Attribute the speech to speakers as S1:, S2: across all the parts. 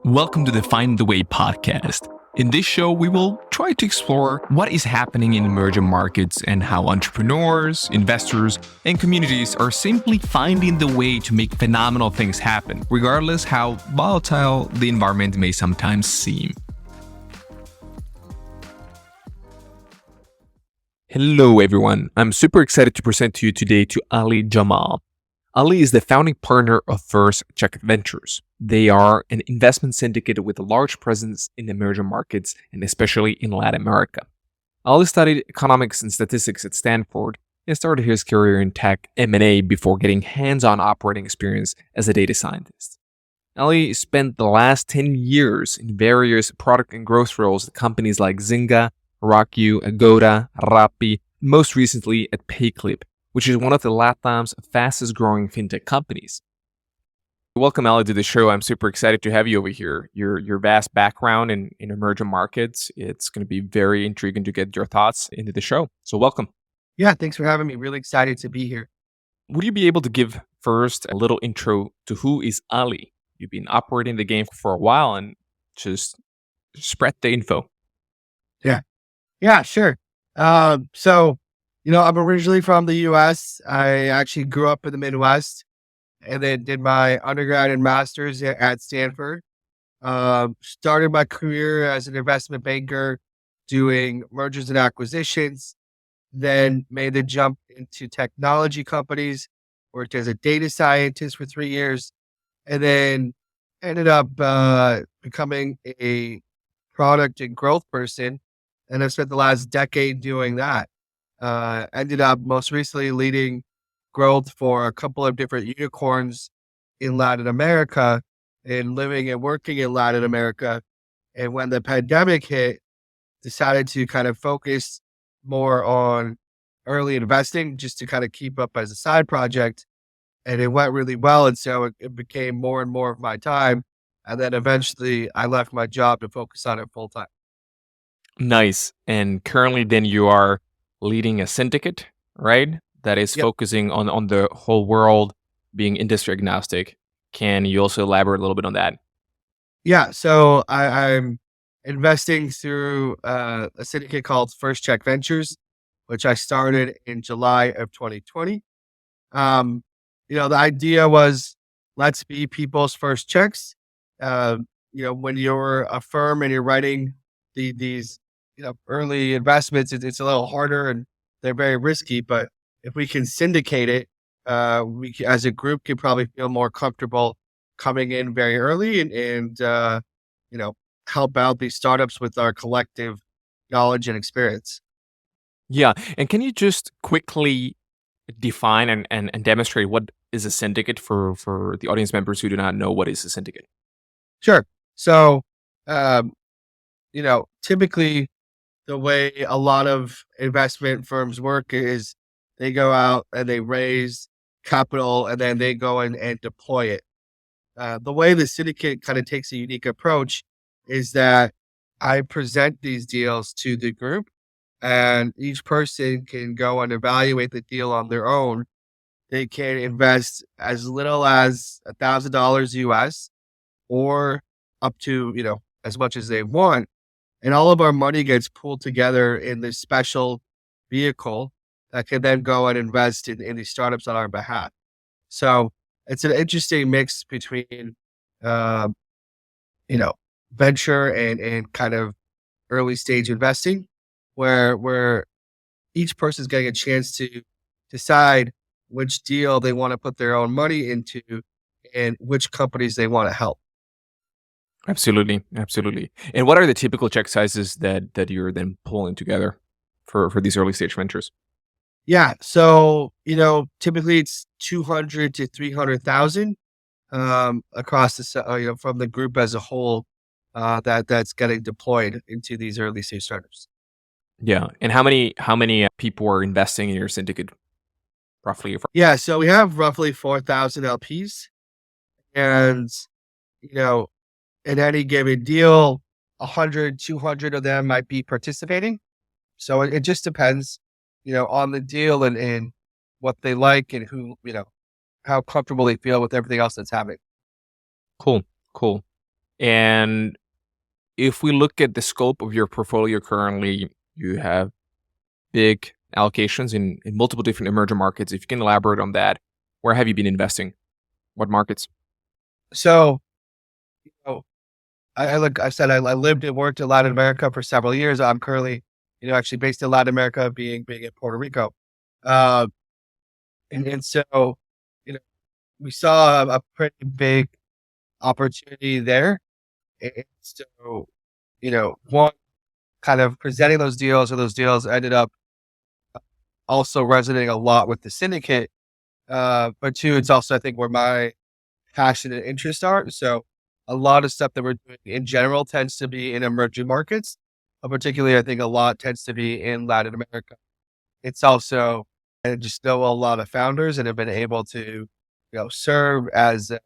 S1: Welcome to the Find the Way podcast. In this show, we will try to explore what is happening in emerging markets and how entrepreneurs, investors, and communities are simply finding the way to make phenomenal things happen, regardless how volatile the environment may sometimes seem. Hello, everyone. I'm super excited to present to you today to Ali Jamal. Ali is the founding partner of Tech Ventures. They are an investment syndicate with a large presence in emerging markets and especially in Latin America. Ali studied economics and statistics at Stanford and started his career in Tech M&A before getting hands-on operating experience as a data scientist. Ali spent the last 10 years in various product and growth roles at companies like Zynga, RockYou, Agoda, Rappi, and most recently at PayClip, which is one of the LatAm's fastest growing FinTech companies. Welcome, Ali, to the show. I'm super excited to have you over here. Your vast background in emerging markets, it's going to be very intriguing to get your thoughts into the show. So welcome.
S2: Yeah, thanks for having me. Really excited to be here.
S1: Would you be able to give first a little intro to who is Ali? You've been operating the game for a while and just spread the info.
S2: Yeah, sure. I'm originally from the U.S. I actually grew up in the Midwest and then did my undergrad and master's at Stanford. Started my career as an investment banker doing mergers and acquisitions, then made the jump into technology companies, worked as a data scientist for 3 years, and then ended up becoming a product and growth person. And I've spent the last decade doing that. Ended up most recently leading growth for a couple of different unicorns in Latin America and living and working in Latin America. And when the pandemic hit, decided to kind of focus more on early investing just to kind of keep up as a side project. And it went really well. And so it became more and more of my time. And then eventually I left my job to focus on it full time.
S1: Nice. And currently then you are leading a syndicate, right? That is
S2: Yep.
S1: focusing on the whole world, being industry agnostic. Can you also elaborate a little bit on that?
S2: Yeah. So I'm investing through a syndicate called Tech Ventures, which I started in July of 2020. The idea was let's be people's first checks. When you're a firm and you're writing these early investments, it's a little harder and they're very risky. But if we can syndicate it, we as a group can probably feel more comfortable coming in very early and help out these startups with our collective knowledge and experience.
S1: Yeah. And can you just quickly define and demonstrate what is a syndicate for the audience members who do not know what is a syndicate?
S2: Sure. So, typically the way a lot of investment firms work is they go out and they raise capital and then they go in and deploy it. The way the syndicate kind of takes a unique approach is that I present these deals to the group and each person can go and evaluate the deal on their own. They can invest as little as $1,000 US or up to, as much as they want. And all of our money gets pooled together in this special vehicle that can then go and invest in these startups on our behalf. So it's an interesting mix between, venture and kind of early stage investing where each person is getting a chance to decide which deal they want to put their own money into and which companies they want to help.
S1: Absolutely. And what are the typical check sizes that you're then pulling together for these early stage ventures?
S2: Yeah. So, typically it's 200 to 300,000 across the, from the group as a whole that's getting deployed into these early stage startups.
S1: Yeah. And how many people are investing in your syndicate roughly?
S2: Yeah. So we have roughly 4,000 LPs and, in any given deal, 100, 200 of them might be participating. So it just depends, on the deal and what they like and how comfortable they feel with everything else that's happening.
S1: Cool. And if we look at the scope of your portfolio currently, you have big allocations in multiple different emerging markets. If you can elaborate on that, where have you been investing? What markets?
S2: So, you know, I said I lived and worked in Latin America for several years. I'm currently, actually based in Latin America, being in Puerto Rico. Uh, and so, you know, we saw a pretty big opportunity there. And so, one kind of presenting those deals, or those deals ended up also resonating a lot with the syndicate. But two, it's also, I think, where my passion and interests are. So a lot of stuff that we're doing in general tends to be in emerging markets, but particularly I think a lot tends to be in Latin America. It's also, I just know a lot of founders and have been able to, serve as a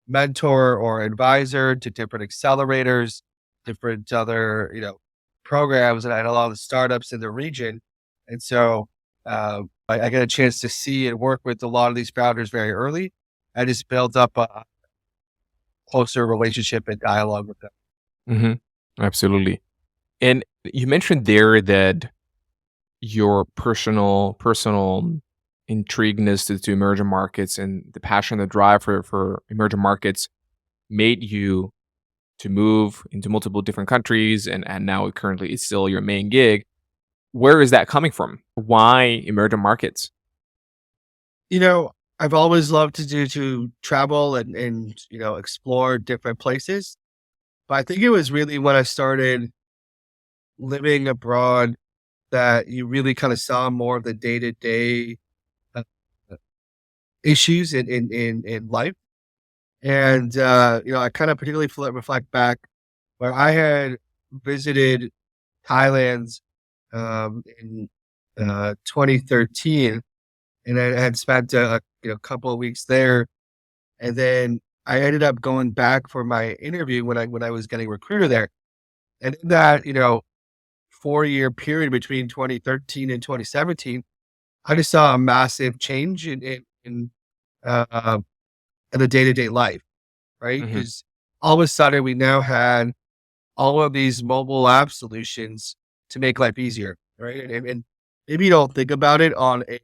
S2: mentor or advisor to different accelerators, different other, programs, and a lot of the startups in the region. And so I get a chance to see and work with a lot of these founders very early. I just built up a closer relationship and dialogue with them.
S1: Absolutely. And you mentioned there that your personal intrigueness to emerging markets and the passion, the drive for emerging markets made you to move into multiple different countries, and now currently it's still your main gig. Where is that coming from? Why emerging markets?
S2: I've always loved to travel and explore different places. But I think it was really when I started living abroad that you really kind of saw more of the day-to-day uh, issues in life. And, I kind of particularly reflect back where I had visited Thailand in 2013, and I had spent a couple of weeks there. And then I ended up going back for my interview when I was getting recruited there. And in that, 4-year period between 2013 and 2017, I just saw a massive change uh, in the day-to-day life, right?
S1: Hmm.
S2: Because all of a sudden we now had all of these mobile app solutions to make life easier, right? And maybe you don't think about it on a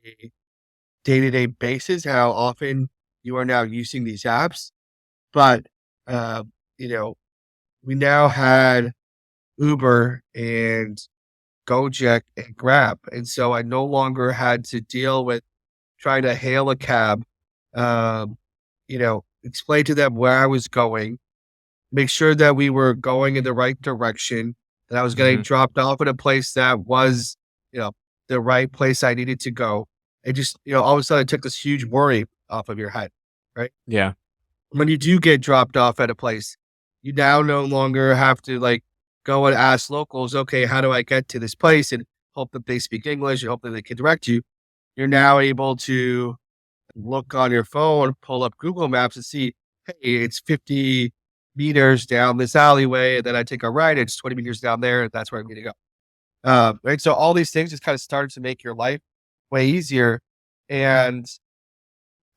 S2: day-to-day basis, how often you are now using these apps. But, uh, you know, we now had Uber and Gojek and Grab. And so I no longer had to deal with trying to hail a cab, explain to them where I was going, make sure that we were going in the right direction, that I was getting
S1: Hmm.
S2: dropped off at a place that was, the right place I needed to go. It just, all of a sudden it took this huge worry off of your head, right?
S1: Yeah.
S2: When you do get dropped off at a place, you now no longer have to go and ask locals, okay, how do I get to this place? And hope that they speak English and hope that they can direct you. You're now able to look on your phone, pull up Google Maps and see, hey, it's 50 meters down this alleyway. And then I take a right, it's 20 meters down there. And that's where I'm going to go. Right. So all these things just kind of started to make your life way easier. And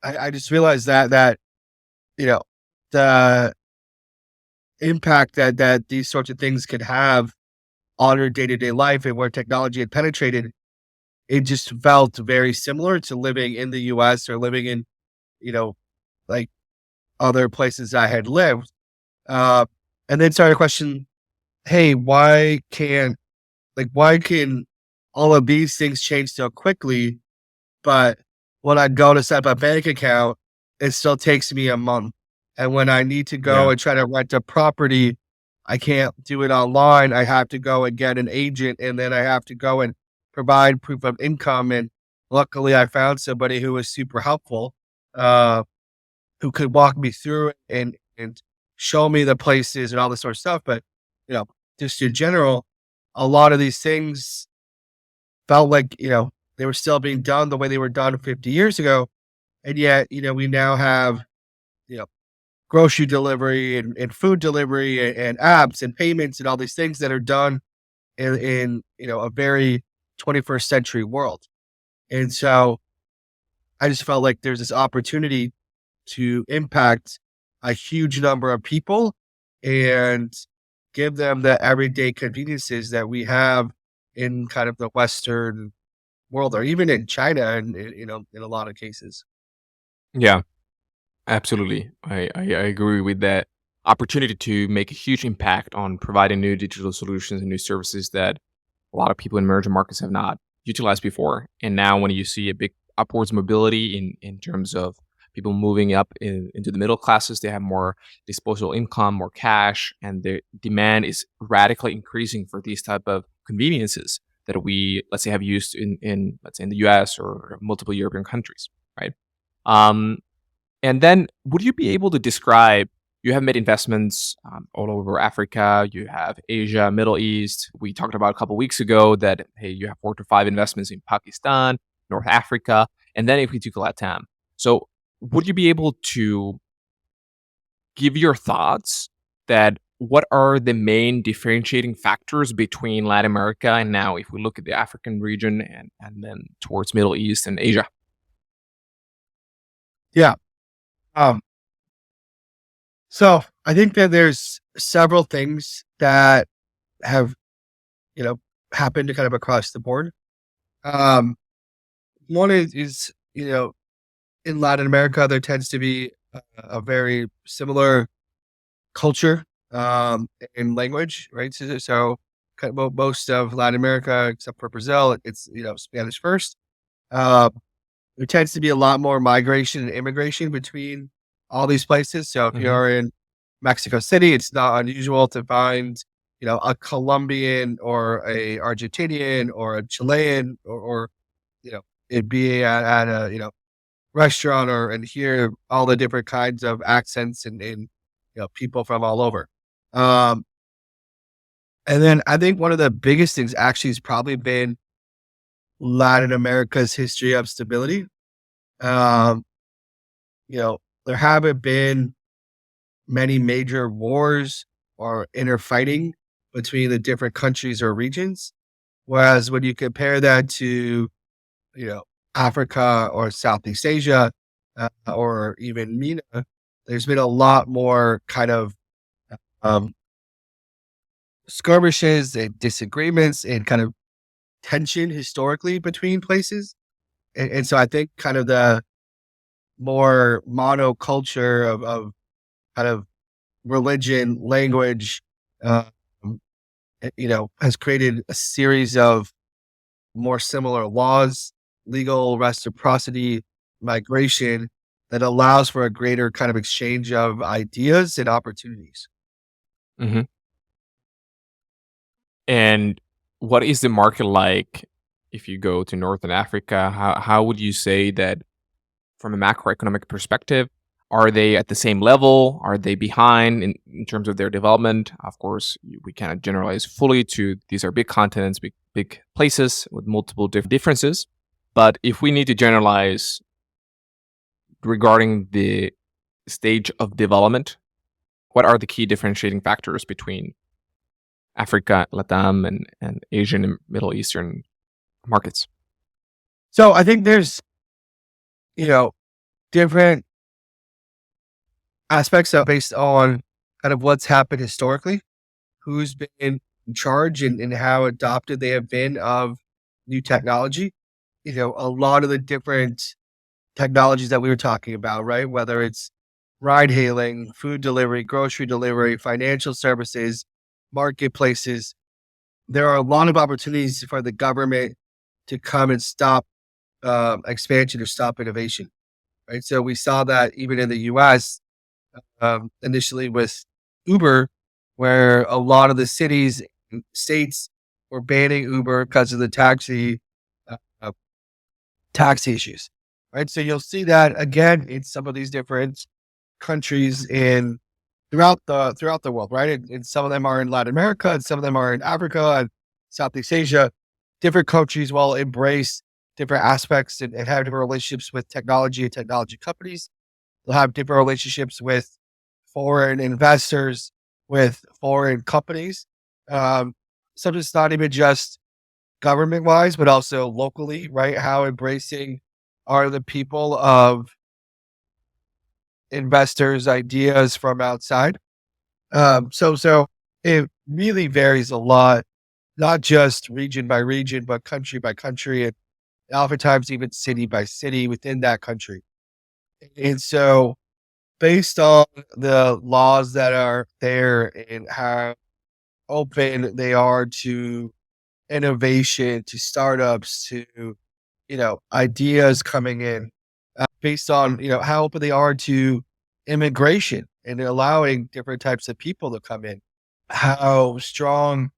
S2: I just realized that, you know, the impact that these sorts of things could have on your day-to-day life and where technology had penetrated, it just felt very similar to living in the US or living in, you know, like other places I had lived. Uh, and then started to question, hey, why can all of these things change so quickly? But when I go to set up a bank account, it still takes me a month. And when I need to go
S1: Yeah.
S2: and try to rent a property, I can't do it online. I have to go and get an agent, and then I have to go and provide proof of income. And luckily, I found somebody who was super helpful, uh, who could walk me through it and show me the places and all this sort of stuff. But you know, just in general, a lot of these things felt like they were still being done the way they were done 50 years ago, and yet we now have you know grocery delivery and food delivery and apps and payments and all these things that are done in a very 21st century world. And so I just felt like there's this opportunity to impact a huge number of people and give them the everyday conveniences that we have in kind of the Western world, or even in China, and in a lot of cases.
S1: Yeah, absolutely. I agree with that opportunity to make a huge impact on providing new digital solutions and new services that a lot of people in emerging markets have not utilized before. And now, when you see a big upwards mobility in terms of people moving up into the middle classes, they have more disposable income, more cash, and the demand is radically increasing for these type of conveniences that we, let's say, have used in let's say in the US or multiple European countries, right? Um, and then, would you be able to describe? You have made investments all over Africa. You have Asia, Middle East. We talked about a couple weeks ago that hey, you have 4 to 5 investments in Pakistan, North Africa, and then if we took LatAm. So, would you be able to give your thoughts that what are the main differentiating factors between Latin America and now, if we look at the African region and then towards Middle East and Asia?
S2: Yeah. Um, so I think that there's several things that have, you know, happened kind of across the board. Um, One is in Latin America, there tends to be a very similar culture and language, right? So kind of most of Latin America, except for Brazil, it's Spanish first. Uh, there tends to be a lot more migration and immigration between all these places. So if
S1: Hmm.
S2: you're in Mexico City, it's not unusual to find a Colombian or a Argentinian or a Chilean or it be at a restaurant and hear all the different kinds of accents and people from all over. Um, and then I think one of the biggest things actually has probably been Latin America's history of stability. Um, there haven't been many major wars or inner fighting between the different countries or regions. Whereas when you compare that to, you know, Africa or Southeast Asia, or even MENA, there's been a lot more kind of um, skirmishes and disagreements and kind of tension historically between places. And so I think kind of the more monoculture of kind of religion, language, uh, has created a series of more similar laws, legal reciprocity, migration that allows for a greater kind of exchange of ideas and opportunities.
S1: Hmm. And what is the market like if you go to Northern Africa? How would you say that from a macroeconomic perspective? Are they at the same level? Are they behind in terms of their development? Of course, we cannot generalize fully to these are big continents, big places with multiple differences. But if we need to generalize regarding the stage of development, what are the key differentiating factors between Africa, LatAm, and Asian and Middle Eastern markets?
S2: So I think there's, different aspects of based on kind of what's happened historically, who's been in charge and how adopted they have been of new technology. A lot of the different technologies that we were talking about, right? Whether it's ride hailing, food delivery, grocery delivery, financial services, marketplaces, there are a lot of opportunities for the government to come and stop expansion or stop innovation, right? So we saw that even in the US, initially with Uber, where a lot of the cities and states were banning Uber because of the uh, uh, taxi issues, right? So you'll see that again in some of these different countries in throughout the world, right? And some of them are in Latin America, and some of them are in Africa and Southeast Asia. Different countries will embrace different aspects and have different relationships with technology and technology companies. They'll have different relationships with foreign investors, with foreign companies. Um, so it's not even just government wise, but also locally, right? How embracing are the people of investors' ideas from outside. So it really varies a lot, not just region by region, but country by country, and oftentimes even city by city within that country. And so, based on the laws that are there and how open they are to innovation, to startups, to ideas coming in, based on how open they are to immigration and allowing different types of people to come in, how strong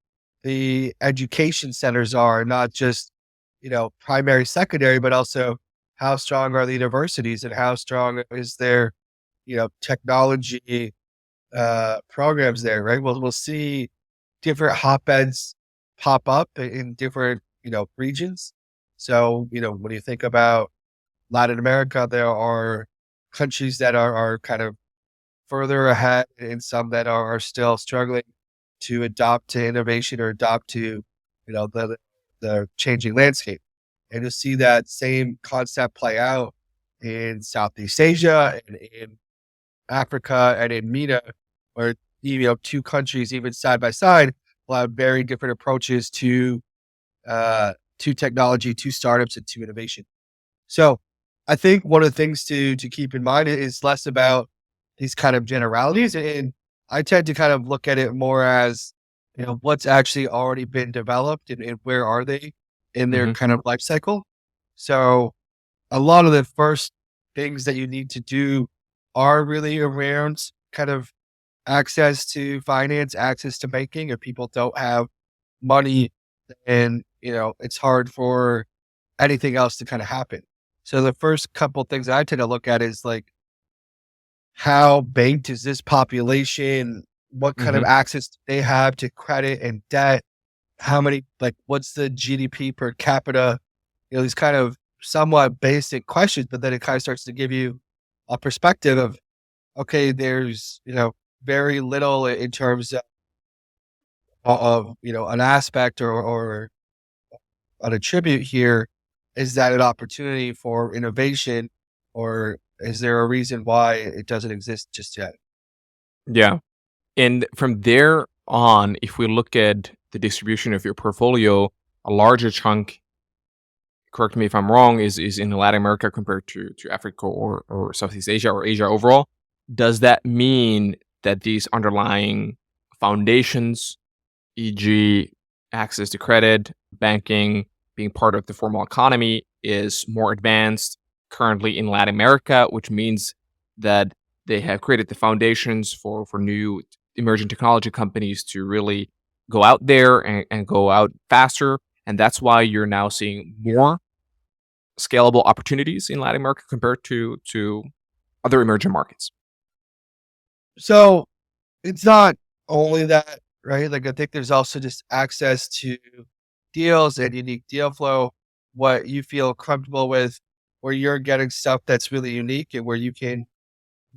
S2: the education centers are, not just primary, secondary, but also how strong are the universities and how strong is their technology programs there, right? We'll see different hotbeds pop up in different regions. So when you think about Latin America, there are countries that are kind of further ahead and some that are still struggling to adopt to innovation or adopt to the changing landscape. And you'll see that same concept play out in Southeast Asia and in Africa and in MENA, where two countries even side by side will have very different approaches to technology, to startups, and to innovation. So I think one of the things to keep in mind is less about these kind of generalities. And I tend to kind of look at it more as, what's actually already been developed and where are they in their
S1: Hmm.
S2: kind of life cycle. So a lot of the first things that you need to do are really around kind of access to finance, access to banking. If people don't have money, then, it's hard for anything else to kind of happen. So the first couple things I tend to look at is like, how banked is this population? What kind of
S1: Hmm.
S2: access do they have to credit and debt? How many, like, what's the GDP per capita? These kind of somewhat basic questions, but then it kind of starts to give you a perspective of, okay, there's, very little in terms of an aspect or an attribute here. Is that an opportunity for innovation, or is there a reason why it doesn't exist just yet?
S1: Yeah. And from there on, if we look at the distribution of your portfolio, a larger chunk, correct me if I'm wrong, is in Latin America compared to Africa or Southeast Asia or Asia overall. Does that mean that these underlying foundations, e.g., access to credit, banking, being part of the formal economy, is more advanced currently in Latin America, which means that they have created the foundations for new emerging technology companies to really go out there and go out faster. And that's why you're now seeing more scalable opportunities in Latin America compared to other emerging markets.
S2: So it's not only that, right? Like, I think there's also just access to deals and unique deal flow, what you feel comfortable with, where you're getting stuff that's really unique and where you can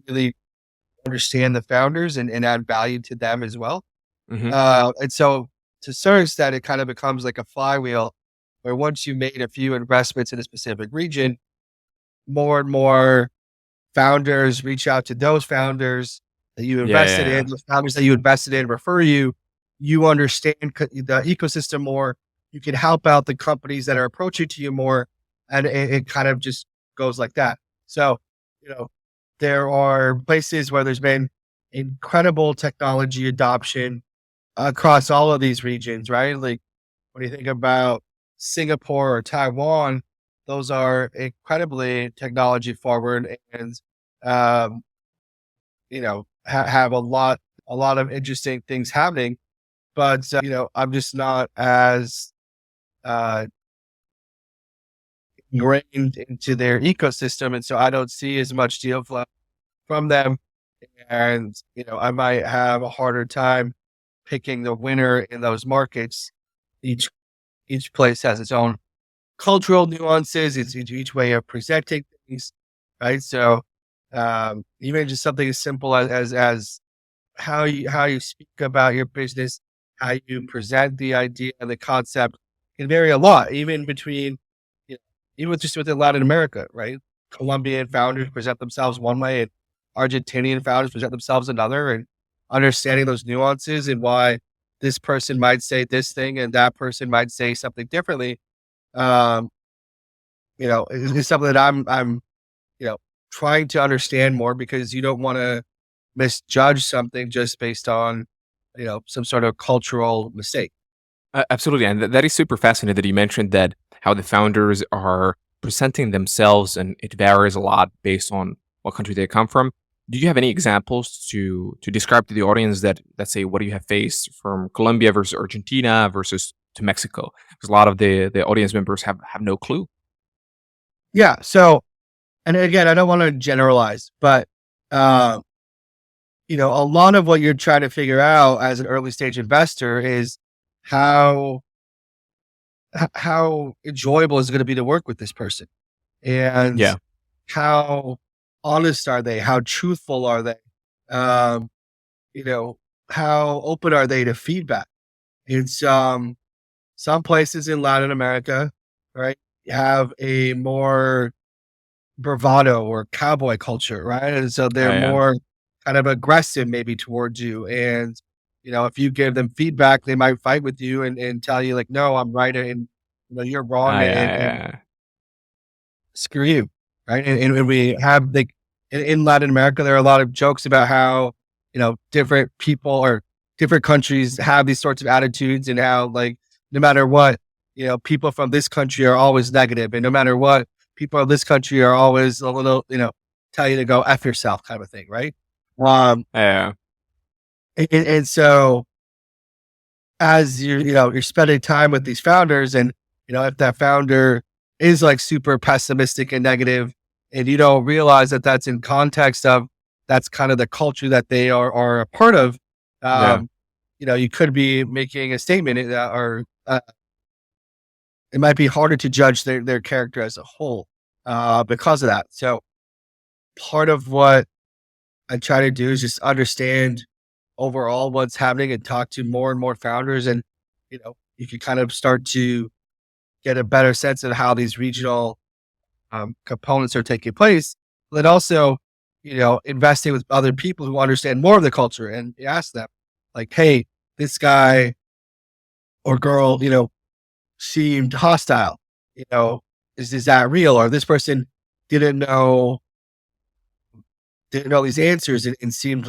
S2: really understand the founders and add value to them as well.
S1: Hmm.
S2: And so to a certain extent, it kind of becomes like a flywheel where once you made a few investments in a specific region, more and more founders reach out to those founders that you
S1: Yeah,
S2: invested
S1: yeah,
S2: in, those founders that you invested in refer you. You understand the ecosystem more. You can help out the companies that are approaching to you more. And it kind of just goes like that. So, you know, there are places where there's been incredible technology adoption across all of these regions, right? Like when you think about Singapore or Taiwan, those are incredibly technology forward and, um, have a lot of interesting things happening. But I'm just not as uh, ingrained into their ecosystem, and so I don't see as much deal flow from them. And I might have a harder time picking the winner in those markets. Each each place has its own cultural nuances. It's each way of presenting things, right? So even just something as simple as how you speak about your business, how you present the idea and the concept can vary a lot, even between, even just within Latin America, right? Colombian founders present themselves one way, and Argentinian founders present themselves another, and understanding those nuances and why this person might say this thing and that person might say something differently, um, is something that I'm, you know, trying to understand more because you don't want to misjudge something just based on, some sort of cultural mistake.
S1: Absolutely, and that is super fascinating that you mentioned that how the founders are presenting themselves, and it varies a lot based on what country they come from. Do you have any examples to describe to the audience that, let's say, what do you have faced from Colombia versus Argentina versus to Mexico? Because a lot of the audience members have no clue.
S2: Yeah. So, and again, I don't want to generalize, but, uh, a lot of what you're trying to figure out as an early stage investor is how how enjoyable is it going to be to work with this person, and
S1: Yeah,
S2: how honest are they? How truthful are they? Um, you know, how open are they to feedback? In some places in Latin America, right, have a more bravado or cowboy culture, right? And so they're
S1: yeah,
S2: more kind of aggressive maybe towards you. And, if you give them feedback, they might fight with you and tell you like, no, I'm right. And, you're wrong and
S1: yeah.
S2: screw you. Right. And we have like in Latin America, there are a lot of jokes about how, different people or different countries have these sorts of attitudes and how like, no matter what, people from this country are always negative, and no matter what, people of this country are always a little, tell you to go F yourself kind of a thing. Right. Um,
S1: Yeah.
S2: and so as you're spending time with these founders and, if that founder is like super pessimistic and negative and you don't realize that that's in context of that's kind of the culture that they are a part of,
S1: Yeah,
S2: um, you could be making a statement or it might be harder to judge their character as a whole, because of that. So part of what I try to do is just understand overall what's happening and talk to more and more founders. And, you can kind of start to get a better sense of how these regional components are taking place. But also, investing with other people who understand more of the culture and you ask them like, hey, this guy or girl, seemed hostile, you know, is that real? Or this person didn't know didn't know these answers and seemed,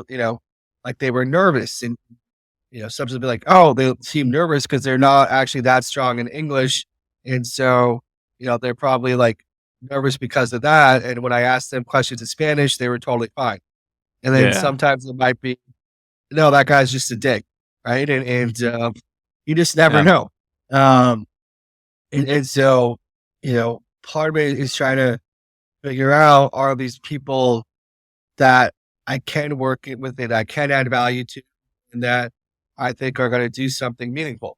S2: like they were nervous. And, some will be like, oh, they seem nervous because they're not actually that strong in English. And so, they're probably like nervous because of that. And when I asked them questions in Spanish, they were totally fine. And then
S1: yeah,
S2: sometimes it might be, no, that guy's just a dick. Right. And you just never
S1: yeah.
S2: know. Um, and so, part of it is trying to figure out, are these people that I can work with and I can add value to, and that I think are going to do something meaningful.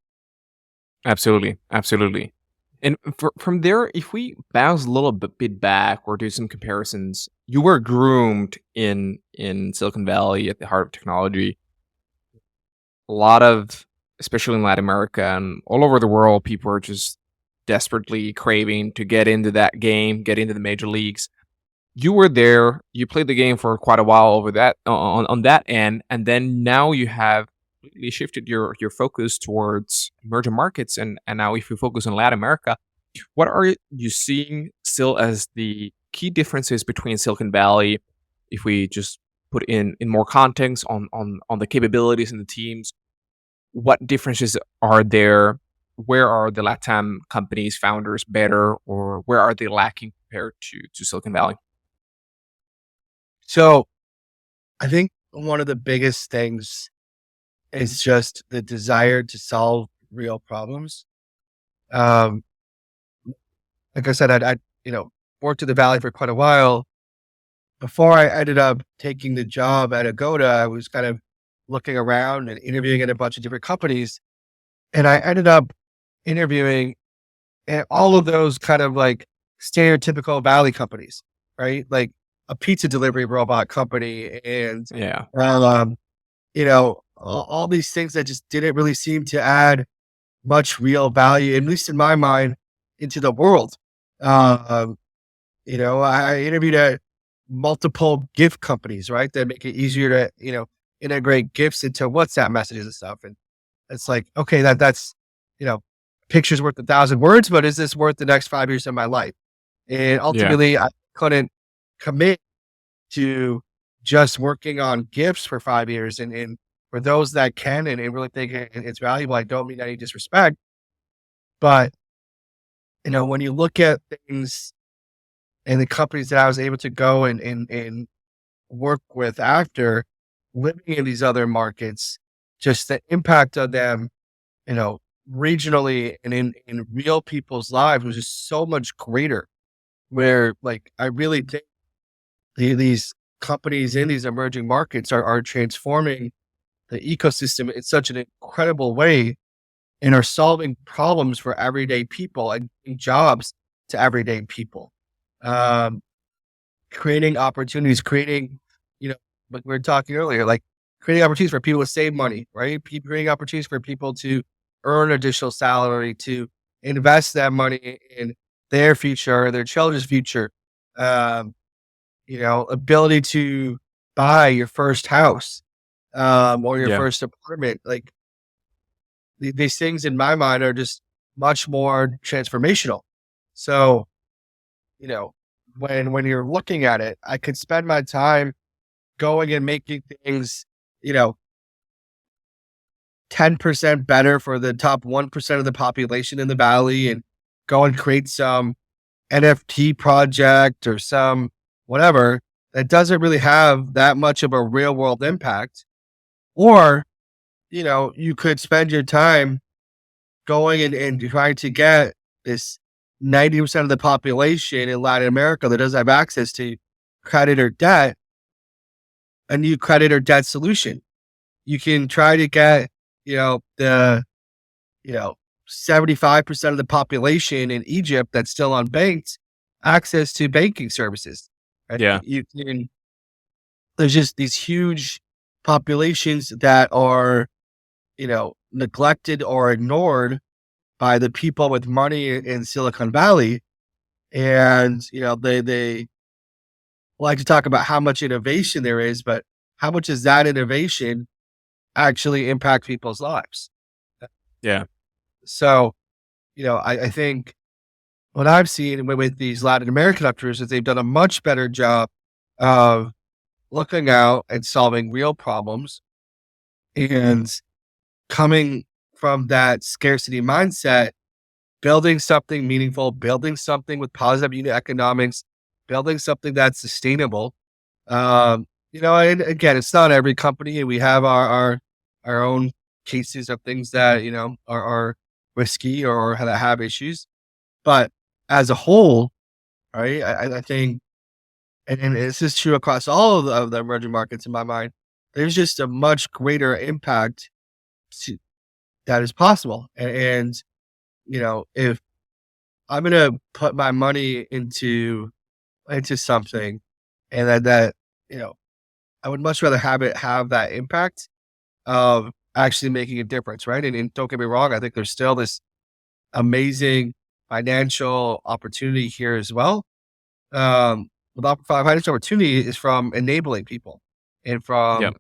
S1: Absolutely, absolutely. And from there, if we bounce a little bit back or do some comparisons, you were groomed in Silicon Valley at the heart of technology. A lot of, especially in Latin America and all over the world, people are just desperately craving to get into that game, get into the major leagues. You were there, you played the game for quite a while over that on that end, and then now you have completely shifted your focus towards emerging markets, and now if you focus on Latin America, what are you seeing still as the key differences between Silicon Valley, if we just put in more context on the capabilities and the teams? What differences are there? Where are the LatAm companies founders better, or where are they lacking compared to Silicon Valley?
S2: So I think one of the biggest things is just the desire to solve real problems. Um, like I said, I worked in the Valley for quite a while. Before I ended up taking the job at Agoda, I was kind of looking around and interviewing at a bunch of different companies. And I ended up interviewing at all of those kind of like stereotypical Valley companies, right? Like a pizza delivery robot company and,
S1: Yeah.
S2: um, all these things that just didn't really seem to add much real value, at least in my mind, into the world. Um, I interviewed at multiple gift companies, right? That make it easier to, integrate GIFs into WhatsApp messages and stuff. And it's like, okay, that's, you know, pictures worth 1,000 words, but is this worth the next 5 years of my life? And
S1: Yeah.
S2: ultimately, I couldn't commit to just working on GIFs for 5 years. And for those that can and really think it's valuable, I don't mean any disrespect, but when you look at things and the companies that I was able to go and work with after living in these other markets, just the impact of them, regionally and in real people's lives was just so much greater. Where like I really think these companies in these emerging markets are transforming the ecosystem in such an incredible way and are solving problems for everyday people and giving jobs to everyday people. Um, Creating opportunities, like we were talking earlier, like creating opportunities for people to save money, right? Creating opportunities for people to earn additional salary, to invest that money in their future, their children's future. Um, ability to buy your first house, or your
S1: Yeah.
S2: first apartment. Like these things in my mind are just much more transformational. So, you know, when you're looking at it, I could spend my time going and making things, you know, 10% better for the top 1% of the population in the valley and go and create some NFT project or some whatever that doesn't really have that much of a real world impact. Or, you could spend your time going and trying to get this 90% of the population in Latin America that doesn't have access to credit or debt, a new credit or debt solution. You can try to get, the, you know, 75% of the population in Egypt that's still unbanked access to banking services. Right?
S1: Yeah.
S2: There's just these huge populations that are, neglected or ignored by the people with money in Silicon Valley. And, they like to talk about how much innovation there is, but how much does that innovation actually impact people's lives?
S1: Yeah.
S2: So, I think what I've seen with these Latin American entrepreneurs is they've done a much better job of looking out and solving real problems and coming from that scarcity mindset, building something meaningful, building something with positive unit economics, building something that's sustainable. And again, it's not every company. We have our own cases of things that, are risky or that have issues. But as a whole, right, I think, and this is true across all of the emerging markets in my mind, there's just a much greater impact to, that is possible. If I'm going to put my money into something and that, I would much rather have that impact of actually making a difference. Right. And don't get me wrong. I think there's still this amazing financial opportunity here as well. The financial opportunity is from enabling people and
S1: Yeah.
S2: from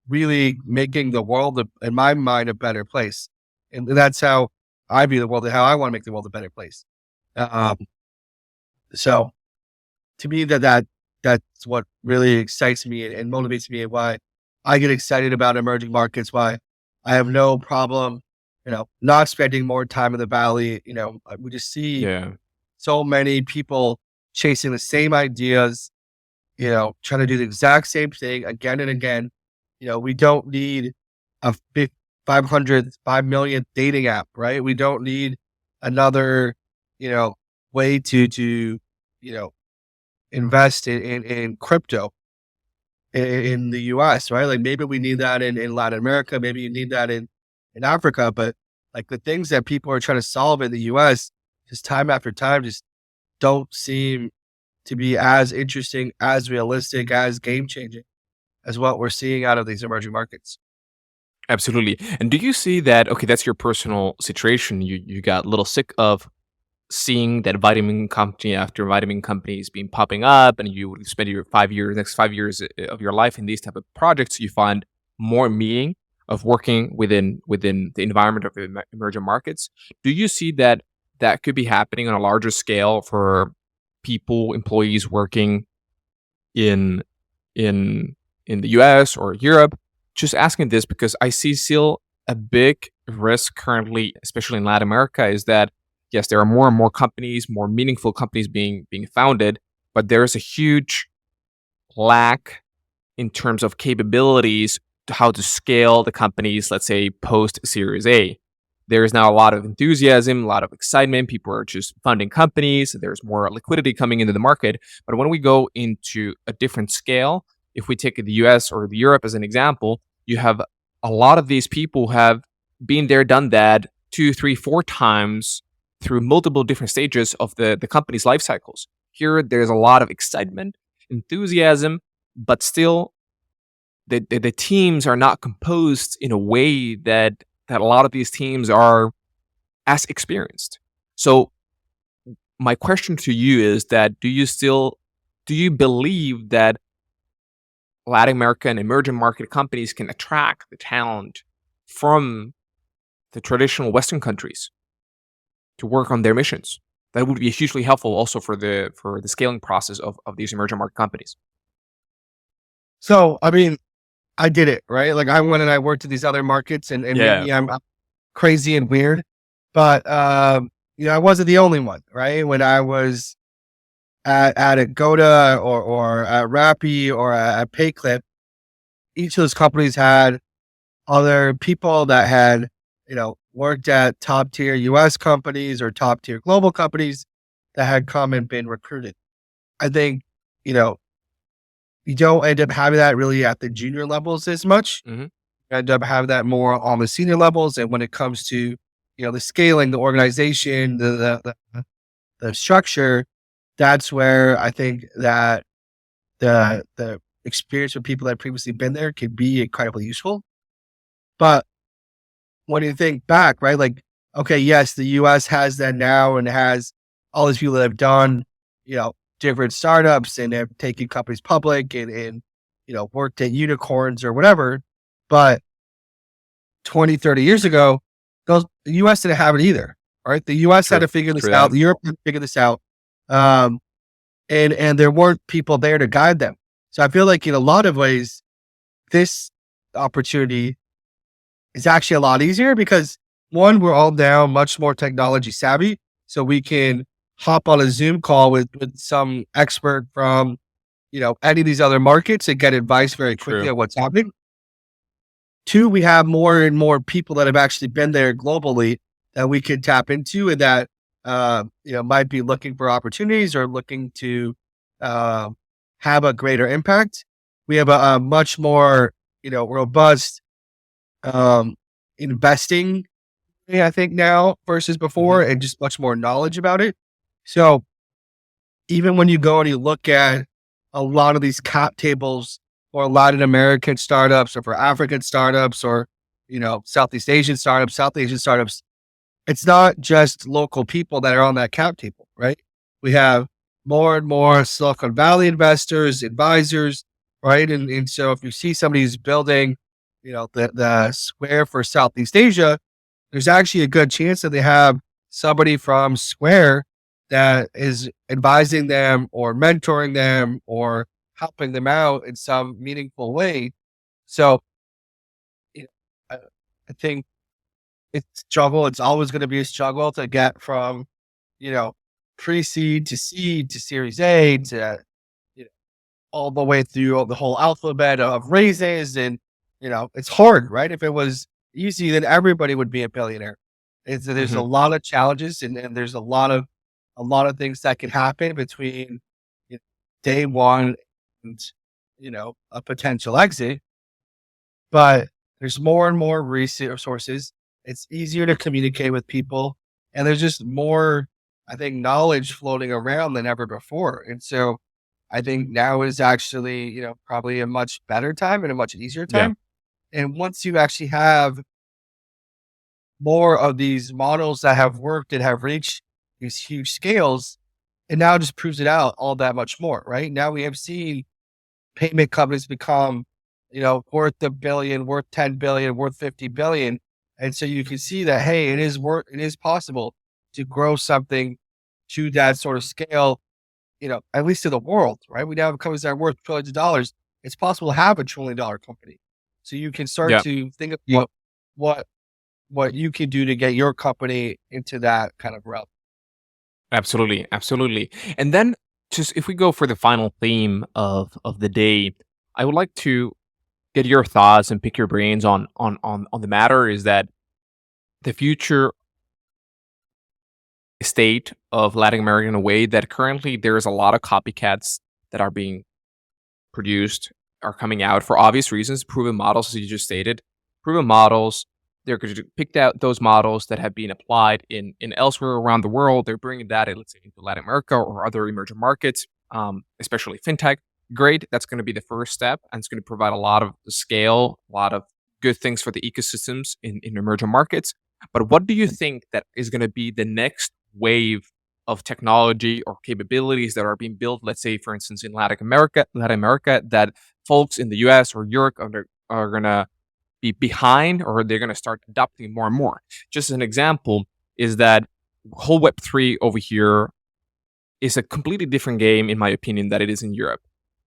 S2: really making the world, in my mind, a better place. And that's how I view the world and how I want to make the world a better place. Um, so to me, that's what really excites me and motivates me, and why I get excited about emerging markets. Why I have no problem, not spending more time in the valley. We just see
S1: Yeah.
S2: so many people chasing the same ideas, trying to do the exact same thing again and again. We don't need a 5 million dating app, right? We don't need another, way to, invest in crypto in the US, right? Like maybe we need that in Latin America. Maybe you need that in Africa, but like the things that people are trying to solve in the US, just time after time, just don't seem to be as interesting, as realistic, as game changing as what we're seeing out of these emerging markets.
S1: Absolutely. And do you see that? Okay, that's your personal situation. You got a little sick of seeing that vitamin company after vitamin companies being popping up, and you would spend your 5 years, next 5 years of your life in these type of projects. You find more meaning of working within the environment of emerging markets. Do you see that that could be happening on a larger scale for people, employees working in in in the US or Europe? Just asking this because I see still a big risk currently, especially in Latin America, is that yes, there are more and more companies, more meaningful companies being founded, but there is a huge lack in terms of capabilities to how to scale the companies, let's say post Series A. There is now a lot of enthusiasm, a lot of excitement. People are just funding companies. There's more liquidity coming into the market. But when we go into a different scale, if we take the US or the Europe as an example, you have a lot of these people who have been there, done that 2, 3, 4 times through multiple different stages of the company's life cycles. Here, there's a lot of excitement, enthusiasm, but still the teams are not composed in a way that a lot of these teams are as experienced. So my question to you is that do you believe that Latin America and emerging market companies can attract the talent from the traditional Western countries to work on their missions? That would be hugely helpful also for the scaling process of these emerging market companies.
S2: So, I mean, I did it, right? Like I went and I worked in these other markets and
S1: Yeah,
S2: maybe I'm crazy and weird, but, I wasn't the only one, right? When I was at Agoda or at Rappi or at PayClip, each of those companies had other people that had, worked at top tier US companies or top tier global companies that had come and been recruited. I think, you know, you don't end up having that really at the junior levels as much.
S1: hmm
S2: You end up having that more on the senior levels. And when it comes to, the scaling, the organization, the structure, that's where I think that the experience with people that have previously been there could be incredibly useful. But when you think back, right, like, okay, yes, the US has that now and has all these people that have done, different startups and have taken companies public and worked at unicorns or whatever. But 20, 30 years ago, the US didn't have it either, right? The US had
S1: True.
S2: to figure this
S1: True
S2: out.
S1: that.
S2: The Europe had to figure this out. Um, and there weren't people there to guide them. So I feel like in a lot of ways, this opportunity is actually a lot easier because one, we're all now much more technology savvy. So we can hop on a Zoom call with some expert from, any of these other markets and get advice very quickly
S1: True.
S2: on what's happening. Two, we have more and more people that have actually been there globally that we can tap into and that, might be looking for opportunities or looking to have a greater impact. We have a much more, robust investing, I think now versus
S1: hmm
S2: before and just much more knowledge about it. So even when you go and you look at a lot of these cap tables for Latin American startups or for African startups or, South Asian startups, it's not just local people that are on that cap table, right? We have more and more Silicon Valley investors, advisors, right? And so if you see somebody who's building, the Square for Southeast Asia, there's actually a good chance that they have somebody from Square that is advising them or mentoring them or helping them out in some meaningful way. So, you know, I, I think it's struggle. It's always going to be a struggle to get from, you know, pre-seed to seed to Series A to, all the way through the whole alphabet of raises. And, it's hard, right? If it was easy, then everybody would be a billionaire. There's a
S1: hmm
S2: lot of challenges and there's a lot of things that can happen between day one and, a potential exit. But there's more and more resources. It's easier to communicate with people. And there's just more, I think, knowledge floating around than ever before. And so I think now is actually, probably a much better time and a much easier
S1: Yeah.
S2: time. And once you actually have more of these models that have worked and have reached these huge scales, it now just proves it out all that much more, right? Now we have seen payment companies become worth a billion, worth 10 billion, worth 50 billion. And so you can see that, hey, it is possible to grow something to that sort of scale, at least to the world, right? We now have companies that are worth trillions of dollars. It's possible to have $1 trillion company. So you can start
S1: Yeah,
S2: to think of what what you can do to get your company into that kind of realm.
S1: absolutely, absolutely. And then just if we go for the final theme of the day, I would like to get your thoughts and pick your brains on the matter. Is that the future state of Latin America in a way that currently there's a lot of copycats that are being produced, are coming out for obvious reasons, proven models, as you just stated. Proven models, they're going to pick out those models that have been applied in elsewhere around the world. They're bringing that, let's say, into Latin America or other emerging markets, especially FinTech. Great. That's going to be the first step. And it's going to provide a lot of scale, a lot of good things for the ecosystems in emerging markets. But what do you think that is going to be the next wave of technology or capabilities that are being built, let's say, for instance, in Latin America, that folks in the US or Europe are going to be behind, or they're going to start adopting more and more? Just as an example is that whole Web3 over here is a completely different game, in my opinion, that it is in Europe.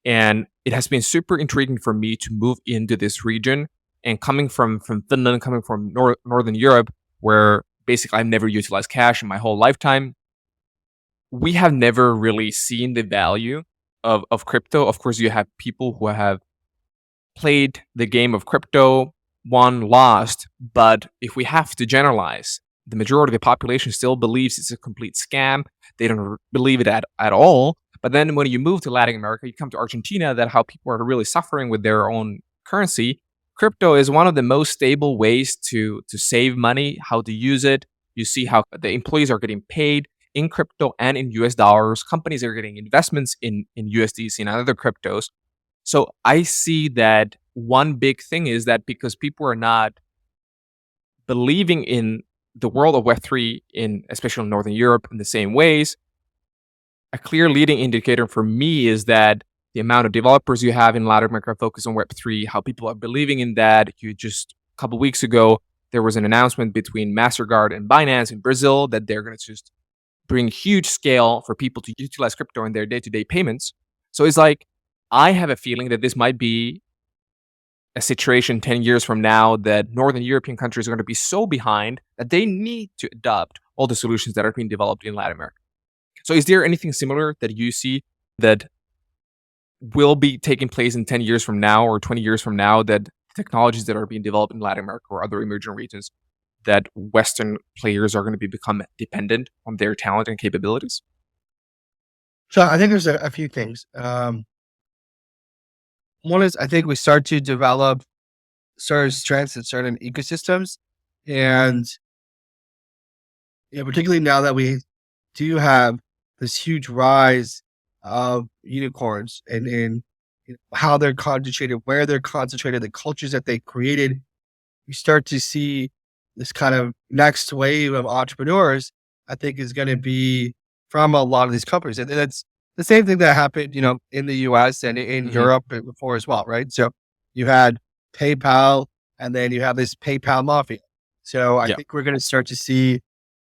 S1: And it has been super intriguing for me to move into this region. And coming from Finland, coming from Northern Europe, where basically I've never utilized cash in my whole lifetime, we have never really seen the value of crypto. Of course, you have people who have played the game of crypto, won, lost. But if we have to generalize, the majority of the population still believes it's a complete scam. They don't believe it at all. But then when you move to Latin America, you come to Argentina, that how people are really suffering with their own currency. Crypto is one of the most stable ways to save money, how to use it. You see how the employees are getting paid in crypto and in US dollars. Companies are getting investments in USDC and other cryptos. So I see that one big thing is that because people are not believing in the world of Web3 especially in Northern Europe in the same ways, a clear leading indicator for me is that the amount of developers you have in Latin America focused on Web3, how people are believing in that. You just a couple weeks ago, there was an announcement between MasterCard and Binance in Brazil that they're going to just bring huge scale for people to utilize crypto in their day-to-day payments. So it's like, I have a feeling that this might be a situation 10 years from now that Northern European countries are going to be so behind that they need to adopt all the solutions that are being developed in Latin America. So is there anything similar that you see that will be taking place in 10 years from now or 20 years from now, that technologies that are being developed in Latin America or other emerging regions, that Western players are going to become dependent on their talent and capabilities?
S2: So I think there's a few things. One is I think we start to develop certain strengths in certain ecosystems. And particularly now that we do have this huge rise of unicorns and how they're concentrated, where they're concentrated, the cultures that they created, we start to see this kind of next wave of entrepreneurs, I think, is going to be from a lot of these companies. And that's the same thing that happened, in the US and in Europe before as well, right? So you had PayPal, and then you have this PayPal mafia. So I
S1: Yeah.
S2: think we're going to start to see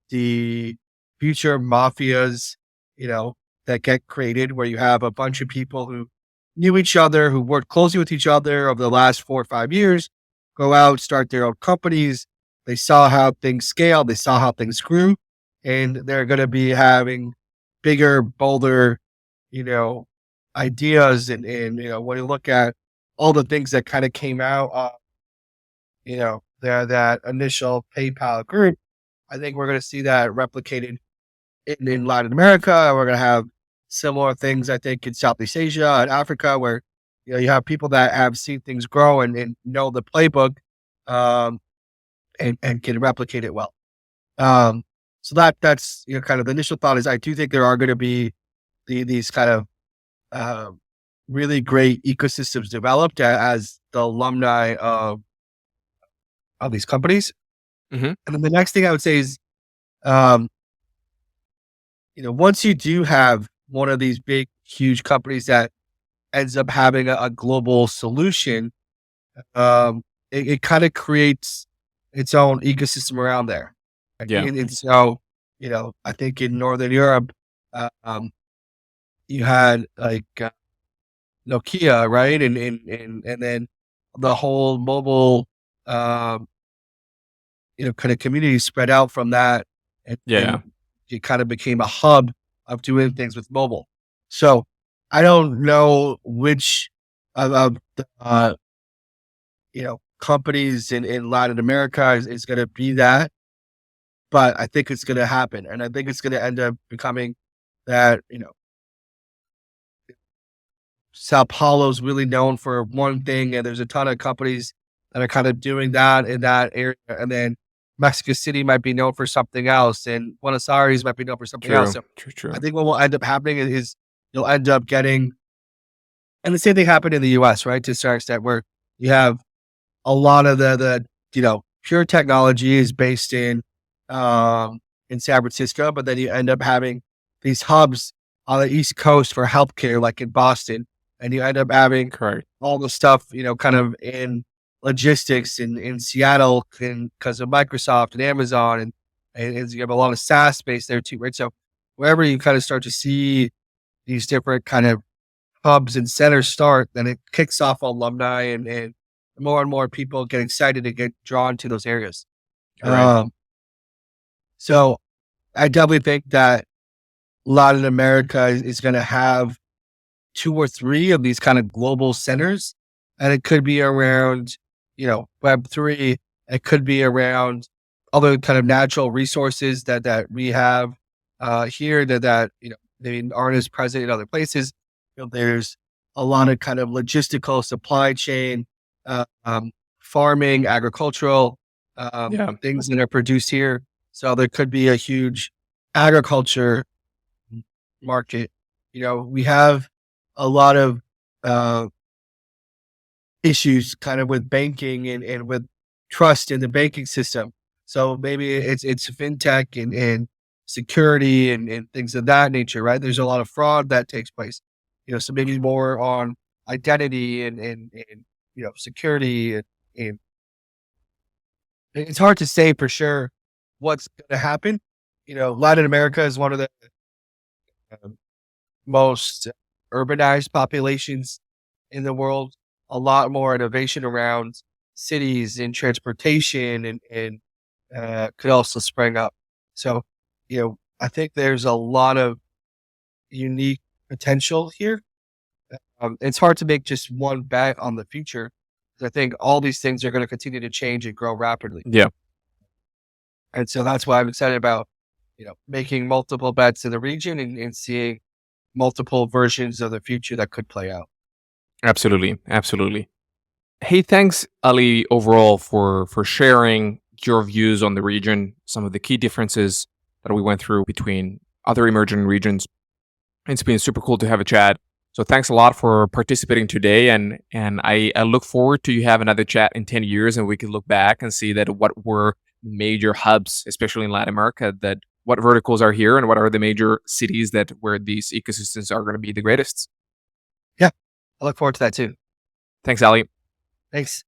S2: the future mafias, that get created, where you have a bunch of people who knew each other, who worked closely with each other over the last 4 or 5 years, go out, start their own companies. They saw how things scaled. They saw how things grew, and they're going to be having bigger, bolder, ideas. And when you look at all the things that kind of came out of, that initial PayPal group, I think we're going to see that replicated in Latin America. We're going to have similar things, I think, in Southeast Asia and Africa, where you have people that have seen things grow and know the playbook, and can replicate it well. So that's kind of the initial thought is I do think there are going to be these kind of really great ecosystems developed as the alumni of these companies.
S1: Mm-hmm.
S2: And then the next thing I would say is, once you do have one of these big, huge companies that ends up having a global solution, it kind of creates its own ecosystem around there.
S1: Yeah.
S2: And so, I think in Northern Europe, you had like Nokia, right? And then the whole mobile, um, kind of community spread out from that. And
S1: Yeah.
S2: it kind of became a hub of doing things with mobile. So I don't know which of the, companies in Latin America is going to be that, but I think it's going to happen. And I think it's going to end up becoming that, Sao Paulo's really known for one thing, and there's a ton of companies that are kind of doing that in that area. And then Mexico City might be known for something else, and Buenos Aires might be known for something else.
S1: True.
S2: So I
S1: True.
S2: think what will end up happening is you'll end up getting, and the same thing happened in the US, right? To a certain extent, where you have a lot of the pure technology is based in San Francisco, but then you end up having these hubs on the East Coast for healthcare, like in Boston, and you end up having
S1: Correct.
S2: all the stuff, kind of in logistics in Seattle because of Microsoft and Amazon, and you have a lot of SaaS space there too, right? So wherever you kind of start to see these different kind of hubs and centers start, then it kicks off alumni and more and more people get excited to get drawn to those areas.
S1: Right.
S2: So I definitely think that Latin America is going to have 2 or 3 of these kind of global centers, and it could be around, Web3. It could be around other kind of natural resources that we have here that they aren't as present in other places. There's a lot of kind of logistical supply chain, farming, agricultural
S1: Yeah.
S2: things that are produced here. So there could be a huge agriculture market. We have a lot of issues kind of with banking and with trust in the banking system. So maybe it's FinTech and security and things of that nature, right? There's a lot of fraud that takes place. So maybe more on identity and security and it's hard to say for sure what's going to happen. Latin America is one of the um, most urbanized populations in the world. A lot more innovation around cities and transportation and could also spring up. So, I think there's a lot of unique potential here. It's hard to make just one bet on the future. 'Cause I think all these things are going to continue to change and grow rapidly.
S1: Yeah.
S2: And so that's why I'm excited about, making multiple bets in the region and seeing multiple versions of the future that could play out.
S1: Absolutely. Absolutely. Hey, thanks, Ali, overall for sharing your views on the region, some of the key differences that we went through between other emerging regions. It's been super cool to have a chat. So thanks a lot for participating today, and I look forward to you have another chat in 10 years, and we can look back and see that what were major hubs, especially in Latin America, that what verticals are here, and what are the major cities that where these ecosystems are going to be the greatest.
S2: Yeah. I look forward to that too.
S1: Thanks, Ali.
S2: Thanks.